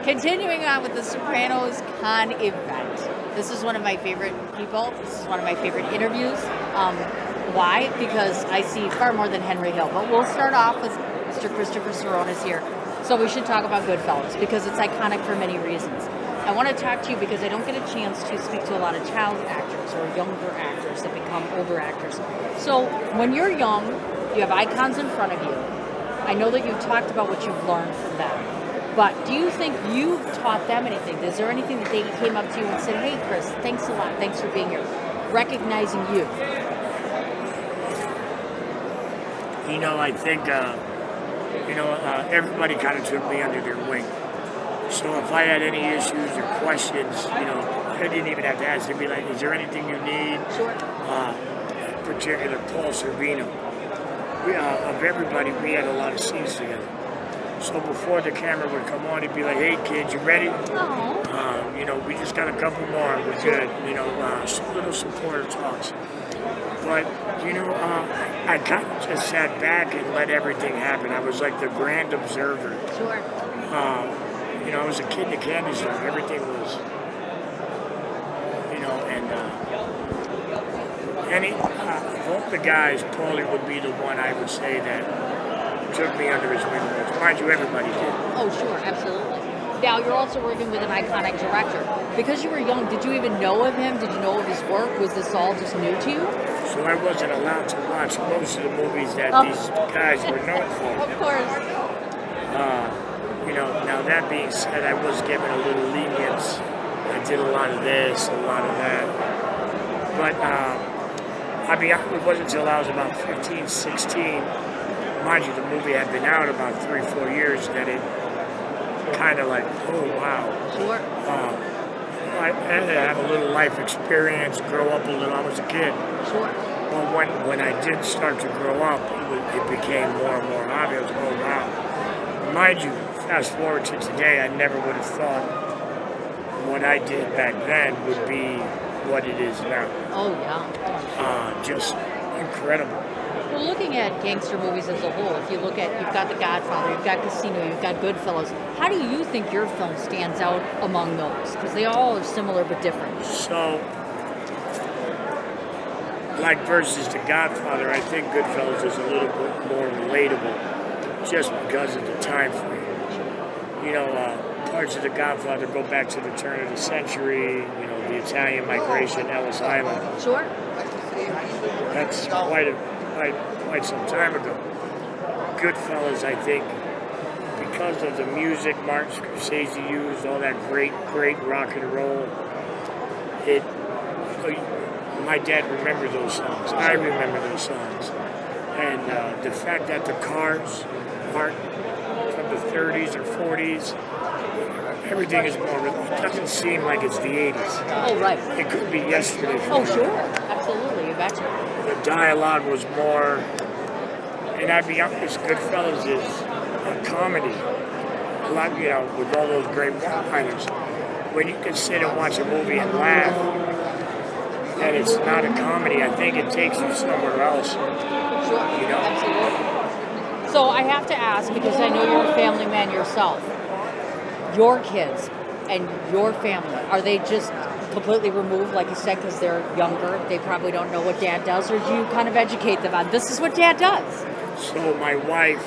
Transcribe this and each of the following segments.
Continuing on with the Sopranos Con event. This is one of my favorite people. This is one of my favorite interviews. Why? Because I see far more than Henry Hill. But we'll start off with Mr. Christopher Serrone is here. So we should talk about Goodfellas because it's iconic for many reasons. I want to talk to you because I don't get a chance to speak to a lot of child actors or younger actors that become older actors. So when you're young, you have icons in front of you. I know that you've talked about what you've learned from them. But do you think you've taught them anything? Is there anything that they came up to you and said, hey, Chris, thanks a lot. Thanks for being here. Recognizing you. I think, everybody kind of took me under their wing. So if I had any issues or questions, I didn't even have to ask. They'd be like, is there anything you need? Sure. Particular Paul Sorvino. Of everybody, we had a lot of scenes together. So before the camera would come on, he'd be like, hey, kid, you ready? We just got a couple more. We're good. Some little supportive talks. But, I kind of just sat back and let everything happen. I was like the grand observer. Sure. I was a kid in the candy store. Everything was, of all the guys, Paulie would be the one I would say that took me under his wing. Mind you, everybody did. Oh, sure, absolutely. Now, you're also working with an iconic director. Because you were young, did you even know of him? Did you know of his work? Was this all just new to you? So I wasn't allowed to watch most of the movies that these guys were known for. Of course. Now that being said, I was given a little lenience. I did a lot of this, a lot of that. But, it wasn't until I was about 15, 16. Mind you, the movie had been out about 3-4 years that it kind of like, oh, wow. Sure. I had to have a little life experience, grow up a little. I was a kid. Sure. But when I did start to grow up, it became more and more obvious. Oh, wow. Mind you, fast forward to today, I never would have thought what I did back then would be what it is now. Oh, yeah. Just incredible. Well, looking at gangster movies as a whole, if you look at, you've got The Godfather, you've got Casino, you've got Goodfellas, how do you think your film stands out among those? Because they all are similar but different. So, like versus The Godfather, I think Goodfellas is a little bit more relatable just because of the time frame. Parts of The Godfather go back to the turn of the century, the Italian migration, Ellis Island. Sure. That's quite some time ago. Goodfellas, I think, because of the music Martin Scorsese used, all that great rock and roll, my dad remembered those songs. I remember those songs. And the fact that the cars aren't from the 30s or 40s, everything is more, it doesn't seem like it's the 80s. Oh, right. It could be yesterday. Oh, sure. Absolutely. You betcha. The dialogue was more, and I'd be honest, Goodfellas is a comedy. A lot, with all those great one-liners. When you can sit and watch a movie and laugh, and it's not a comedy, I think it takes you somewhere else. Sure. Absolutely. So I have to ask, because I know you're a family man yourself, your kids and your family, are they just completely removed, like you said, because they're younger? They probably don't know what dad does, or do you kind of educate them on this is what dad does? So my wife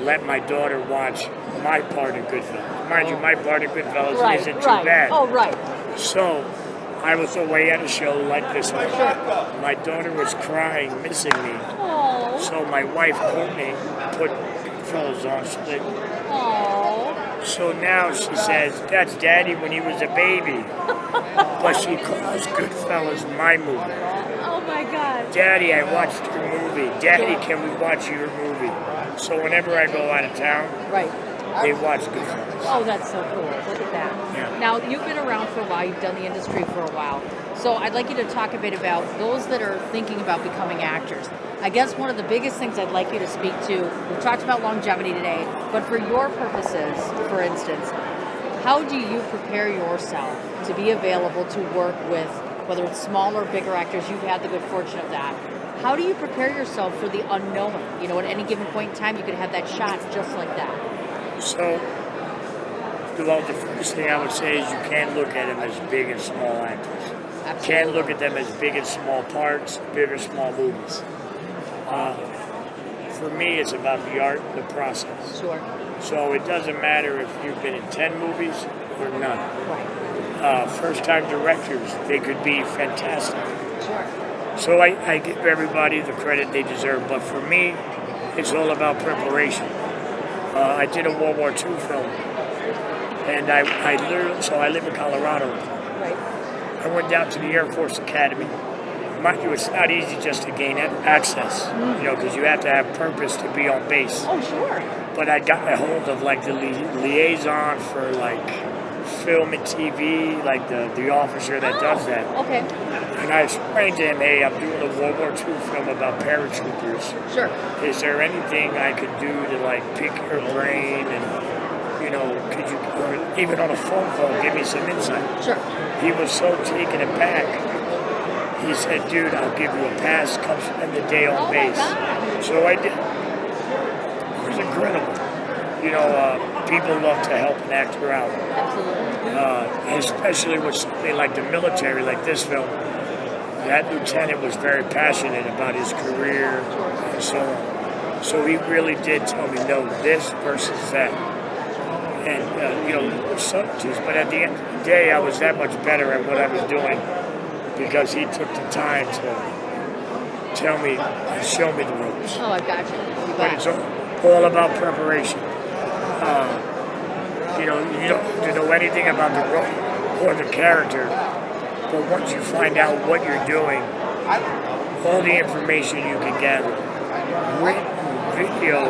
let my daughter watch my part of Goodfellas. Mind you, my part of Goodfellas isn't too bad. Oh, right. So I was away at a show like this one. Sure. My daughter was crying, missing me. Oh. So my wife, Courtney, put Goodfellas on. So now she says, that's Daddy when he was a baby. But she calls Goodfellas my movie. Oh, my God. Daddy, I watched your movie. Daddy, can we watch your movie? So whenever I go out of town, they watch Goodfellas. Oh, that's so cool. Look at that. Yeah. Now, you've been around for a while. You've done the industry for a while. So I'd like you to talk a bit about those that are thinking about becoming actors. I guess one of the biggest things I'd like you to speak to, we've talked about longevity today, but for your purposes, for instance, how do you prepare yourself to be available to work with, whether it's small or bigger actors? You've had the good fortune of that. How do you prepare yourself for the unknown? At any given point in time, you could have that shot just like that. So, well, the first thing I would say is you can't look at them as big and small actors. Absolutely. Can't look at them as big and small parts, big or small movies. For me, it's about the art and the process. Sure. So it doesn't matter if you've been in 10 movies or none. Right. First-time directors, they could be fantastic. Sure. So I give everybody the credit they deserve, but for me, it's all about preparation. I did a World War II film, and I literally, so I live in Colorado. Right. I went down to the Air Force Academy. Mind you, it's not easy just to gain access, because you have to have purpose to be on base. Oh, sure. But I got a hold of like the liaison for like film and TV, like the officer that does that. Okay. And I explained to him, hey, I'm doing a World War II film about paratroopers. Sure. Is there anything I could do to like pick your brain and, could you, or even on a phone call, give me some insight? Sure. He was so taken aback. He said, dude, I'll give you a pass, come spend the day on base. So I did. It was incredible. People love to help an actor out. Absolutely. Especially with something like the military, like this film. That lieutenant was very passionate about his career and so on. So he really did tell me, no, this versus that. And, subtleties. But at the end of the day, I was that much better at what I was doing because he took the time to tell me and show me the ropes. Oh, I got you. But it's all about preparation. You don't have to know anything about the role or the character, but once you find out what you're doing, all the information you can gather, written, video,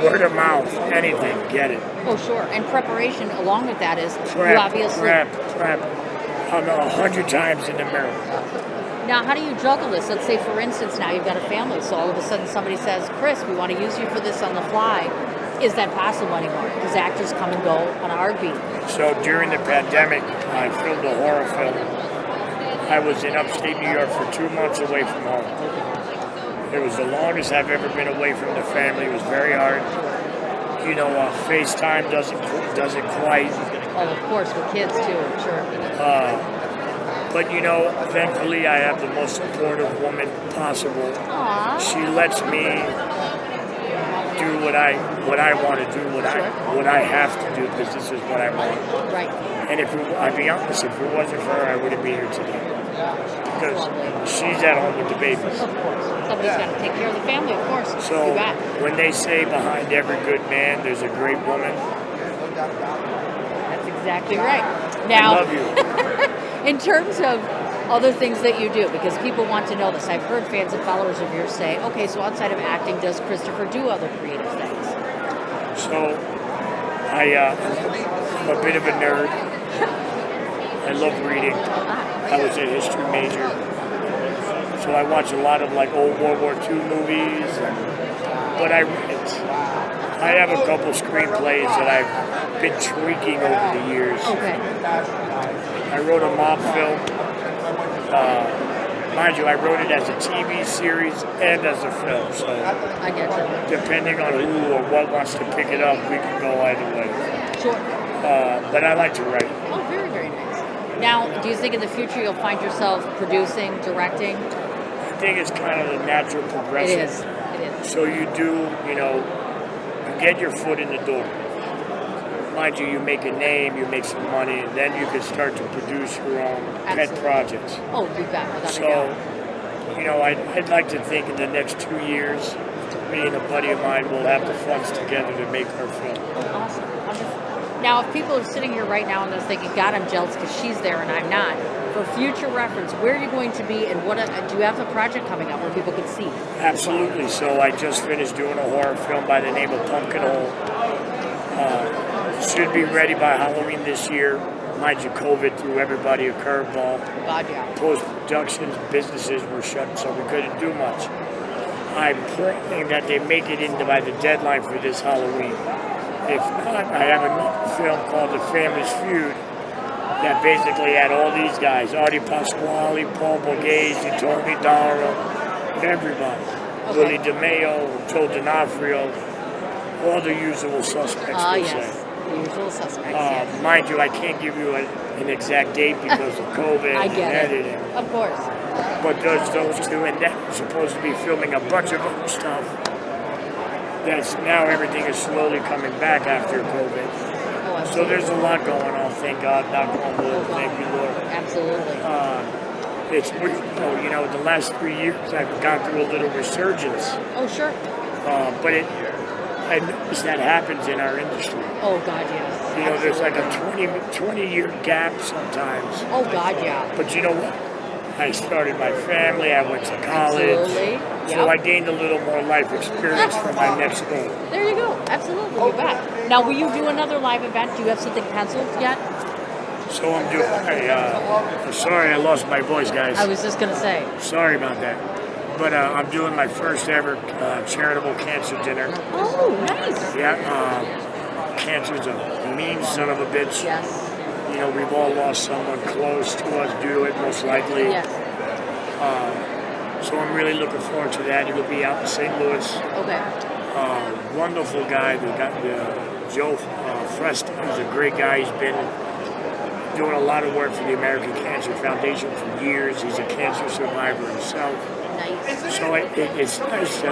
word of mouth, anything, get it. Oh, sure. And preparation along with that is Prep, you obviously. Prep. I'm 100 times in the mirror. Now, how do you juggle this? Let's say, for instance, now you've got a family, so all of a sudden somebody says, Chris, we want to use you for this on the fly. Is that possible anymore? Because actors come and go on a heartbeat. So during the pandemic, I filmed a horror film. I was in upstate New York for 2 months away from home. It was the longest I've ever been away from the family. It was very hard. FaceTime doesn't quite. Oh, of course, with kids too, sure. But thankfully I have the most supportive woman possible. Aww. She lets me do what I want to do, what I have to do, because this is what I want. Right. And I'll be honest, if it wasn't for her, I wouldn't be here today. Because she's at home with the babies. Of course. Somebody's got to take care of the family, of course. So You bet. when they say behind every good man, there's a great woman. That's exactly right. Now, I love you. in terms of other things that you do, because people want to know this, I've heard fans and followers of yours say, okay, so outside of acting, does Christopher do other creative things? So I'm a bit of a nerd. I love reading. I was a history major. So I watch a lot of like old World War II movies, but I read. I have a couple screenplays that I've been tweaking over the years. Okay. I wrote a mob film. Mind you, I wrote it as a TV series and as a film. So I get you. depending on who or what wants to pick it up, we can go either way. Sure. But I like to write. Oh, very, very nice. Now, do you think in the future you'll find yourself producing, directing? I think it's kind of the natural progression. It is. It is. So you do, you get your foot in the door. Mind you, you make a name, you make some money, and then you can start to produce your own pet projects. Oh, you bet. Without a So, doubt. I'd like to think in the next 2 years, me and a buddy of mine will have the funds together to make our film. Oh, awesome. Wonderful. Now, if people are sitting here right now and they're thinking, God, I'm jealous because she's there and I'm not, for future reference, where are you going to be and do you have a project coming up where people can see? Absolutely. So I just finished doing a horror film by the name of Pumpkin Hole. Should be ready by Halloween this year. Mind you, COVID threw everybody a curveball. God, yeah. Post-productions, businesses were shut, so we couldn't do much. I'm praying that they make it into by the deadline for this Halloween. If not, I have another film called The Family's Feud that basically had all these guys, Artie Pasquale, Paul Borghese, Tony Dara, everybody. Okay. Willie DeMeo, Joe D'Onofrio. all the usual suspects. Yes. The usual suspects, yes. Mind you, I can't give you an exact date because of COVID I and get it. editing. Of course. But those two, and then we're supposed to be filming a bunch of other stuff. That's now everything is slowly coming back after COVID. Oh, So there's a lot going on. Thank God, knock on wood. Thank you, Lord. Absolutely. It's weird, though. You know, the last 3 years I've gone through a little resurgence. Oh, sure. But I noticed that happens in our industry. Oh, God, yes. You know, there's like a 20-year gap sometimes. Oh, God, yeah. But you know what? I started my family. I went to college. Absolutely. So Yep. I gained a little more life experience for my next goal. There you go. Absolutely. You bet. Now, will you do another live event? Do you have something penciled yet? So I'm doing. I'm sorry I lost my voice, guys. I was just going to say. Sorry about that. But I'm doing my first ever charitable cancer dinner. Oh, nice. Yeah. Cancer's a mean son of a bitch. Yes. You know, we've all lost someone close to us due to it, most likely. Yes. So I'm really looking forward to that. It'll be out in St. Louis. Okay. Wonderful guy. We got Joe Fresta. He's a great guy. He's been doing a lot of work for the American Cancer Foundation for years. He's a cancer survivor himself. Nice. So it's nice.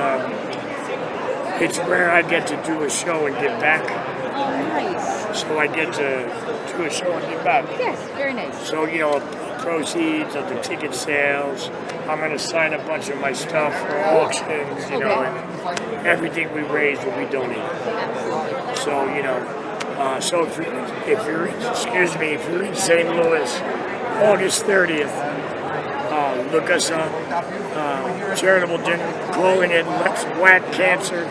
It's rare I get to do a show and give back. Oh, nice. So I get to do a show and give back. Yes, very nice. So, you know, proceeds of the ticket sales, I'm going to sign a bunch of my stuff for auctions, you know, and everything we raise will be donated. Absolutely. So, you know, so if you're in St. Louis, August 30th, look us up. Charitable dinner, calling it Let's Whack Cancer.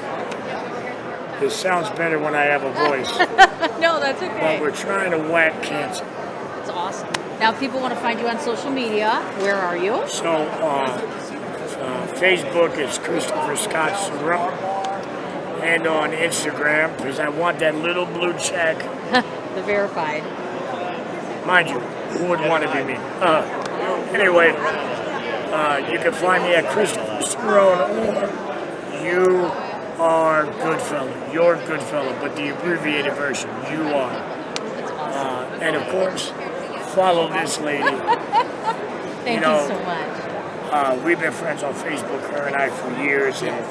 It sounds better when I have a voice. No, that's okay. But we're trying to whack cancer. That's awesome. Now, if people want to find you on social media, where are you? So, Facebook is ChrisSerrone. And on Instagram, because I want that little blue check. The verified. Mind you, who would want to be me? Anyway, you can find me at ChrisSerrone or You Are Goodfella. You're Goodfella, but the abbreviated version, You Are. And of course, follow this lady. Thank you so much. We've been friends on Facebook, her and I, for years, and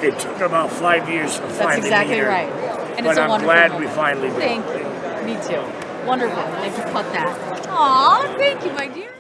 it took about 5 years to That's finally exactly meet her. right. And But it's a I'm wonderful glad moment. we finally did. Thank you. Me too. Wonderful. Thank you for that. Aw, thank you, my dear.